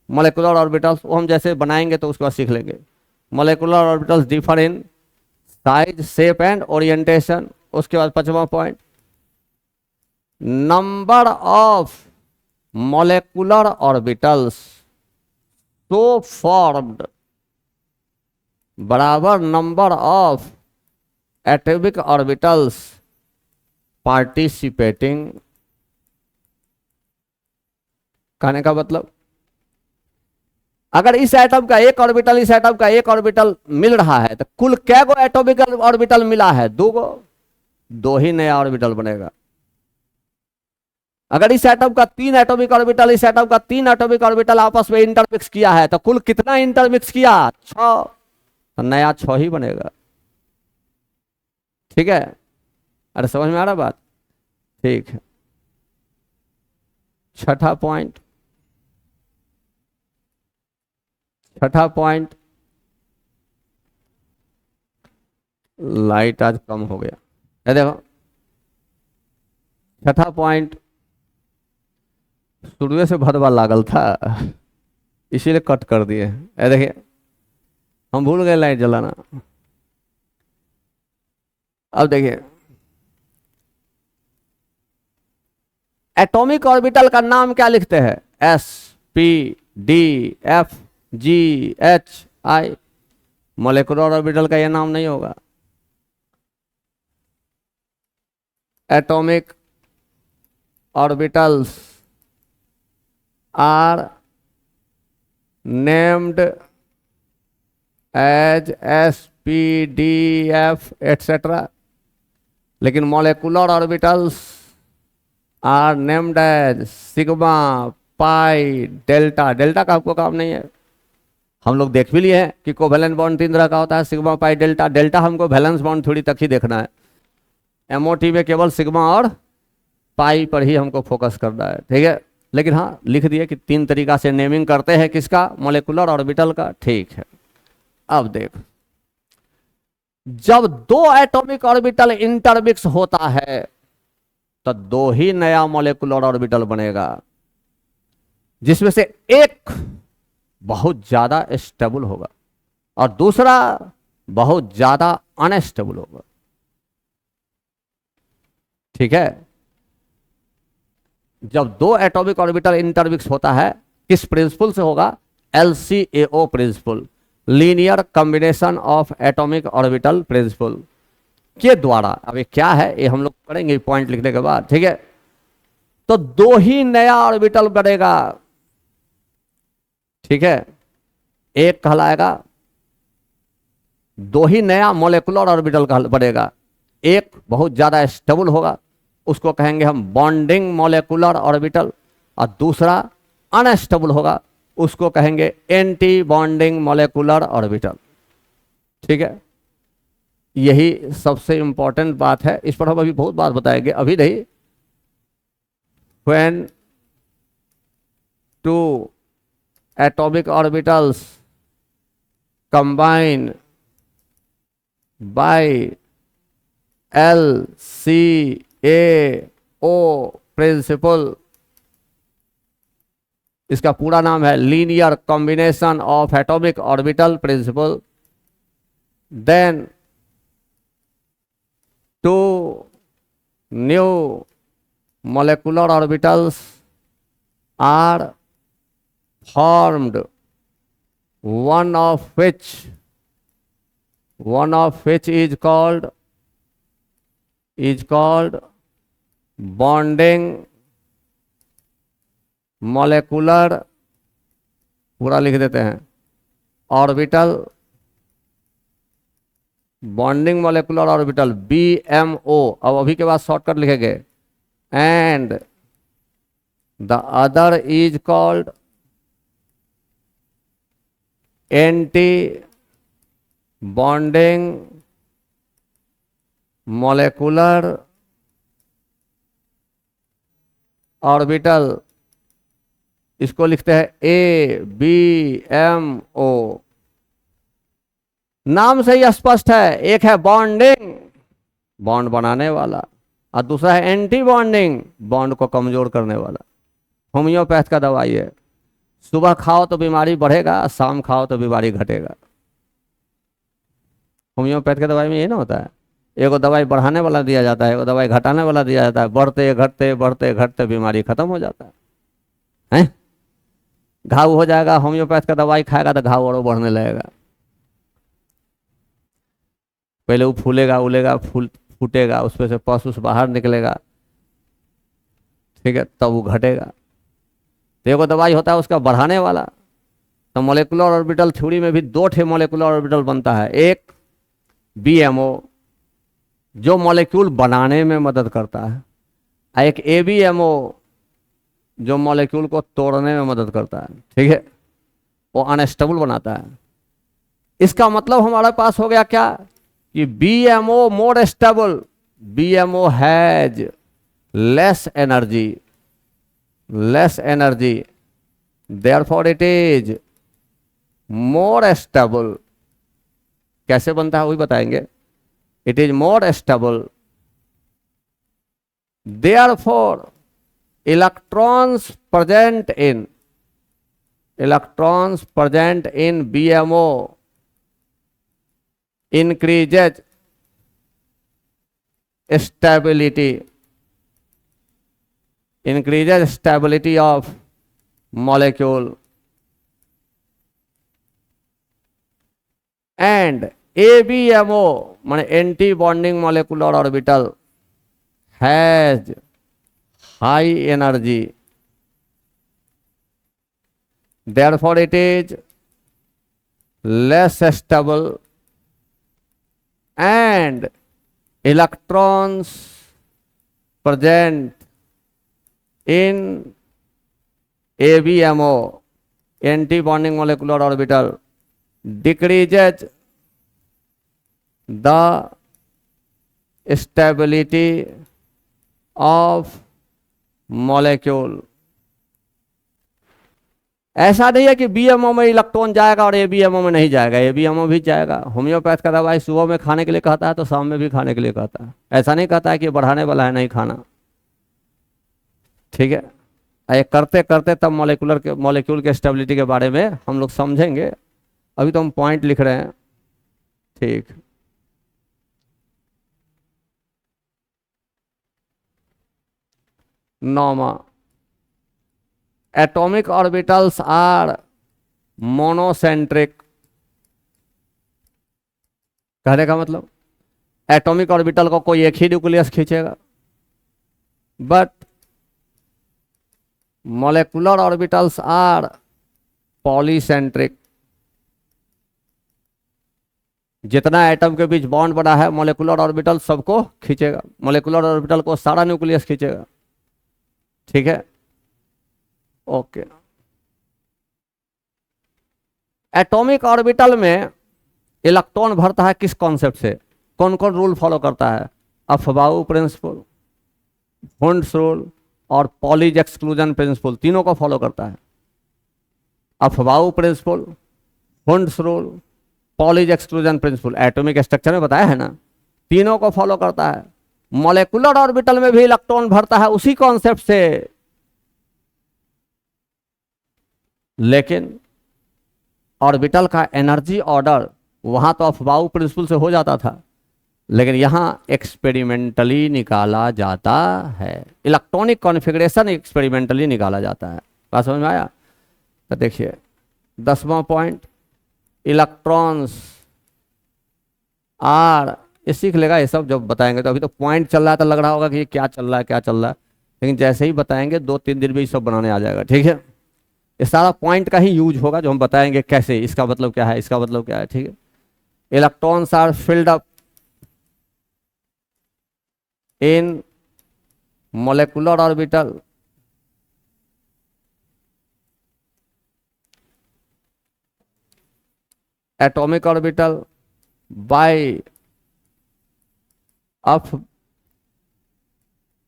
S1: मॉलिक्यूलर ऑर्बिटल्स वो हम जैसे बनाएंगे तो उसके बाद सीख लेंगे। Molecular orbitals differ in size, shape and orientation. उसके बाद 5वां point, number of molecular orbitals so formed बराबर number of atomic orbitals participating. कहने का मतलब, अगर इस एटम का एक ऑर्बिटल, इस एटम का एक ऑर्बिटल मिल रहा है तो कुल क्या गो एटॉमिक ऑर्बिटल मिला है? 2 गो, 2 ही नया ऑर्बिटल बनेगा। अगर इस एटम का 3 एटॉमिक ऑर्बिटल, इस एटम का 3 एटॉमिक ऑर्बिटल आपस में इंटरमिक्स किया है तो कुल कितना इंटरमिक्स किया? 6, तो नया 6 ही बनेगा। ठीक है, अरे समझ में आ रहा बात? ठीक है, 6ठा पॉइंट, लाइट आज कम हो गया। ये देखो, 6ठा पॉइंट शुरू से भरवा लागल था, इसीलिए कट कर दिए। ये देखिए, हम भूल गए लाइट जलाना। अब देखिए, एटॉमिक ऑर्बिटल का नाम क्या लिखते हैं? s, p, d, f, g, h, i। Molecular orbital का यह नाम नहीं होगा। Atomic orbitals are named as sp, P D F etcetera, लेकिन molecular orbitals are named as sigma, pi, delta. Delta का आपको काम नहीं है, हम लोग देख भी लिए हैं कि कोवेलेंट बॉन्ड 3 तरह का होता है, सिग्मा, पाई, डेल्टा। डेल्टा हमको वैलेंस बॉन्ड थोड़ी तक ही देखना है, एमओटी में केवल सिग्मा और पाई पर ही हमको फोकस करना है, ठीक है। लेकिन हाँ लिख दिए कि 3 तरीका से नेमिंग करते हैं, किसका, मॉलिक्यूलर ऑर्बिटल का, ठीक है। अब देख, जब 2 एटॉमिक ऑर्बिटल इंटरमिक्स होता है तो 2 ही नया मॉलिक्यूलर ऑर्बिटल बनेगा, जिसमें से एक बहुत ज्यादा स्टेबल होगा और दूसरा बहुत ज्यादा अनस्टेबल होगा, ठीक है। जब 2 एटॉमिक ऑर्बिटल इंटरमिक्स होता है, किस प्रिंसिपल से होगा, LCAO principle, linear combination of atomic orbital principle के द्वारा। अब ये क्या है ये हम लोग करेंगे पॉइंट लिखने के बाद, ठीक है। तो 2 ही नया ऑर्बिटल बनेगा, ठीक है, एक कहलाएगा, 2 ही नया मॉलिक्यूलर ऑर्बिटल बनेगा, एक बहुत ज्यादा स्टेबल होगा, उसको कहेंगे हम बॉन्डिंग मॉलिक्यूलर ऑर्बिटल, और दूसरा अनस्टेबल होगा, उसको कहेंगे एंटी बॉन्डिंग मॉलिक्यूलर ऑर्बिटल, ठीक है। यही सबसे इंपॉर्टेंट बात है, इस पर हम अभी बहुत बात बताएंगे, अभी नहीं। When 2 atomic orbitals combine by LCAO principle, इसका पूरा नाम है linear combination of atomic orbital principle, then 2 new molecular orbitals are formed, one of which is called bonding molecular, पूरा लिख देते हैं, orbital, bonding molecular orbital BMO, अब अभी के बाद शॉर्टकट लिखेंगे, and the other is called anti bonding molecular orbital, इसको लिखते हैं ABMO। नाम से ही स्पष्ट है, एक है बॉन्डिंग, बॉन्ड बनाने वाला, और दूसरा है एंटी बॉन्डिंग, बॉन्ड को कमजोर करने वाला। होम्योपैथ का दवाई है, सुबह खाओ तो बीमारी बढ़ेगा, शाम खाओ तो बीमारी घटेगा। होम्योपैथ के दवाई में ये ना होता है, एगो दवाई बढ़ाने वाला दिया जाता है, एगो दवाई घटाने वाला दिया जाता है, बढ़ते घटते बढ़ते घटते बीमारी खत्म हो जाता है। घाव हो जाएगा, होम्योपैथ का दवाई खाएगा तो घाव और बढ़ने लगेगा, पहले वो फूलेगा उलेगा, फूटेगा, उसमें से पस उस बाहर निकलेगा, ठीक है, तब वो घटेगा। तो एगो दवाई होता है उसका बढ़ाने वाला। तो मॉलिक्यूलर ऑर्बिटल थ्योरी में भी 2 ठे मॉलिक्यूलर ऑर्बिटल बनता है, एक BMO जो मॉलिक्यूल बनाने में मदद करता है, और एक ABMO जो मॉलिक्यूल को तोड़ने में मदद करता है, ठीक है, वो अनस्टेबल बनाता है। इसका मतलब हमारे पास हो गया क्या कि BMO more stable, BMO has less energy, therefore it is more stable. कैसे बनता है वही बताएंगे, it is more stable, therefore electrons present in BMO increases stability of molecule, and ABMO माने anti bonding molecular orbital has high energy, therefore it is less stable, and electrons present in ABMO, anti-bonding molecular orbital, decreases the stability of molecule. ऐसा नहीं है कि BMO में electron जाएगा और ABMO में नहीं जाएगा, एबीएमओ भी जाएगा। होम्योपैथ का दवाई सुबह में खाने के लिए कहता है तो शाम में भी खाने के लिए कहता है, ऐसा नहीं कहता है कि बढ़ाने वाला है नहीं खाना, ठीक है। ये करते करते तब मॉलिक्यूल के स्टेबिलिटी के बारे में हम लोग समझेंगे, अभी तो हम पॉइंट लिख रहे हैं, ठीक। नौमा, एटॉमिक ऑर्बिटल्स आर मोनोसेंट्रिक। कहने का मतलब एटॉमिक ऑर्बिटल को कोई एक ही न्यूक्लियस खींचेगा, but molecular orbitals are polycentric. जितना एटम के बीच बॉन्ड बना है मोलेकुलर ऑर्बिटल सबको खींचेगा, मोलेकुलर ऑर्बिटल को सारा न्यूक्लियस खींचेगा, ठीक है, ओके। एटॉमिक ऑर्बिटल में इलेक्ट्रॉन भरता है किस कॉन्सेप्ट से, कौन कौन रूल फॉलो करता है? अफबाऊ प्रिंसिपल, वुंड्स रूल और पॉलीज एक्सक्लूजन प्रिंसिपल, तीनों को फॉलो करता है। Aufbau principle, Hund's rule, Pauli's exclusion principle, atomic structure में बताया है ना, तीनों को फॉलो करता है। मॉलिक्यूलर ऑर्बिटल में भी इलेक्ट्रॉन भरता है उसी कॉन्सेप्ट से, लेकिन ऑर्बिटल का एनर्जी ऑर्डर वहां तो अफबाऊ प्रिंसिपल से हो जाता था, लेकिन यहां एक्सपेरिमेंटली निकाला जाता है, इलेक्ट्रॉनिक कॉन्फ़िगरेशन एक्सपेरिमेंटली निकाला जाता है। बात समझ में आया? तो देखिए 10वां पॉइंट, इलेक्ट्रॉन्स आर, ये सीख लेगा ये सब जब बताएंगे, तो अभी तो पॉइंट चल रहा है तो लग रहा होगा कि ये क्या चल रहा है क्या चल रहा है, लेकिन जैसे ही बताएंगे 2-3 दिन में ये सब बनाने आ जाएगा, ठीक है। ये सारा पॉइंट का ही यूज होगा जो हम बताएंगे कैसे, इसका मतलब क्या है, इसका मतलब क्या है, ठीक है। Electrons are filled up in molecular orbital atomic orbital by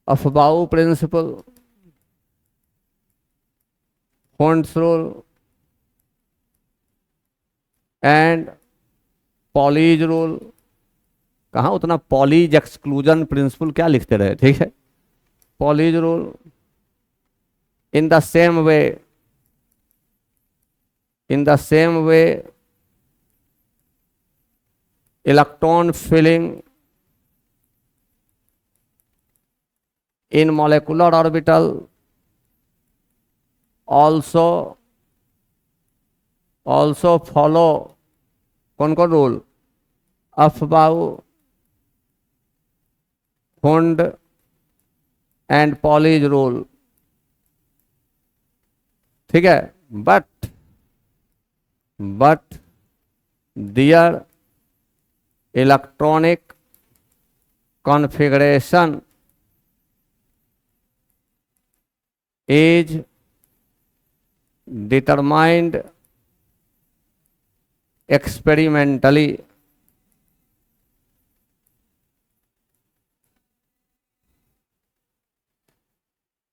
S1: Aufbau principle, Hund's rule and Pauli's rule. कहाँ उतना पॉलीज एक्सक्लूजन प्रिंसिपल क्या लिखते रहे, ठीक है। Pauli's rule in the same way electron filling in molecular orbital also follow कौन कौन rule? Aufbau, Hund and Pauli's rule, ठीक है। But their electronic configuration is determined experimentally।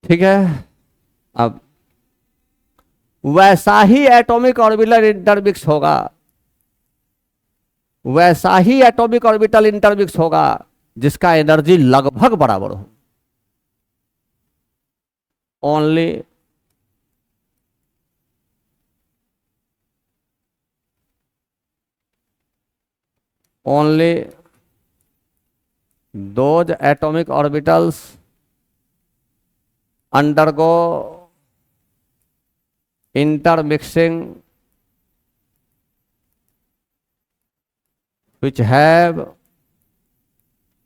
S1: ठीक है। अब वैसा ही एटॉमिक ऑर्बिटल इंटरमिक्स होगा, वैसा ही एटॉमिक ऑर्बिटल इंटरमिक्स होगा जिसका एनर्जी लगभग बराबर हो। only those atomic orbitals undergo intermixing which have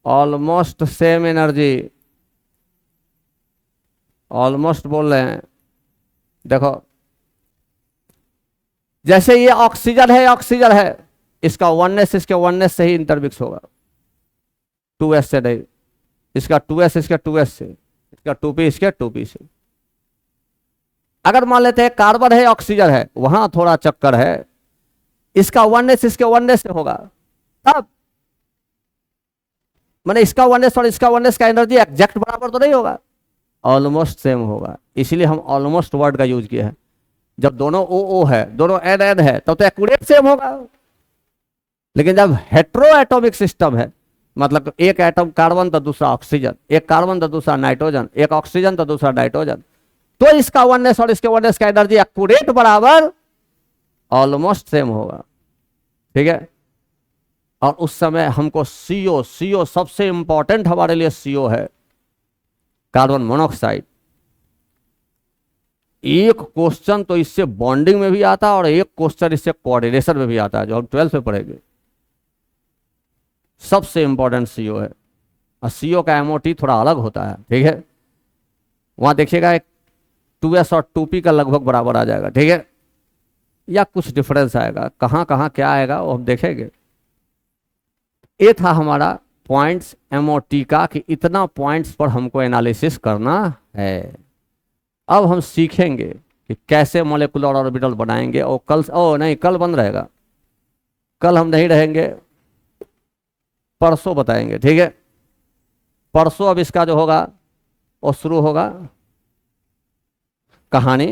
S1: almost same energy। Almost बोल रहे हैं, देखो जैसे ये ऑक्सीजन है, इसका वननेस इसके वननेस से ही इंटरमिक्स होगा। 2s से नहीं, इसका 2s इसके 2s से, इसका 2p इसके 2p से। अगर मान लेते हैं कार्बन है ऑक्सीजन है, वहां थोड़ा चक्कर है, इसका 1s इसके 1s से होगा, तब मैंने इसका 1s और इसका 1s का एनर्जी एग्जैक्ट बराबर तो नहीं होगा, ऑलमोस्ट सेम होगा। इसीलिए हम ऑलमोस्ट वर्ड का यूज किया है। जब दोनों ओ ओ है, दोनों एन एन है, तब तो एक्यूरेट सेम होगा। लेकिन जब हेट्रो एटॉमिक सिस्टम है, मतलब एक एटम कार्बन तो दूसरा ऑक्सीजन, एक कार्बन तो दूसरा नाइट्रोजन, एक ऑक्सीजन तो दूसरा नाइट्रोजन, तो इसका 1s और इसके 1s का एनर्जी एक्यूरेट बराबर ऑलमोस्ट सेम होगा। ठीक है। और उस समय हमको सीओ, सीओ सबसे इंपॉर्टेंट हमारे लिए सीओ है, कार्बन मोनोऑक्साइड। एक क्वेश्चन तो इससे बॉन्डिंग में भी आता है और एक क्वेश्चन इससे कोऑर्डिनेशन में भी आता है, जो हम 12th में पढ़ेंगे। सबसे इंपॉर्टेंट सीओ है, और सीओ का एमओटी थोड़ा अलग होता है। ठीक है, वहां देखिएगा एक 2s और 2p का लगभग बराबर आ जाएगा। ठीक है, या कुछ डिफरेंस आएगा, कहां कहां क्या आएगा वो हम देखेंगे। ये था हमारा पॉइंट्स एमओटी का, कि इतना पॉइंट्स पर हमको एनालिसिस करना है। अब हम सीखेंगे कि कैसे मॉलिक्यूलर ऑर्बिटल बनाएंगे। और कल, ओ नहीं, कल बंद रहेगा, कल हम नहीं रहेंगे, परसों बताएंगे। ठीक है, परसों अब इसका जो होगा वो शुरू होगा कहानी।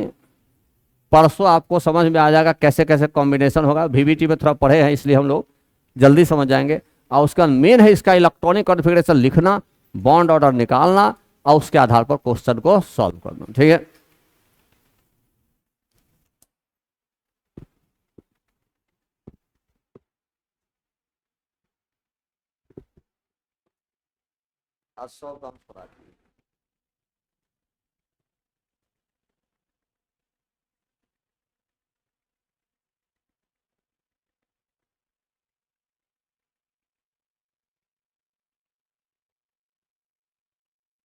S1: परसों आपको समझ में आ जाएगा कैसे कैसे कॉम्बिनेशन होगा। वीवीटी में थोड़ा पढ़े हैं इसलिए हम लोग जल्दी समझ जाएंगे। और उसका मेन है इसका इलेक्ट्रॉनिक कॉन्फ़िगरेशन लिखना, बॉन्ड ऑर्डर निकालना, और उसके आधार पर क्वेश्चन को सॉल्व करना। ठीक है, आज 100 काम करा दिए।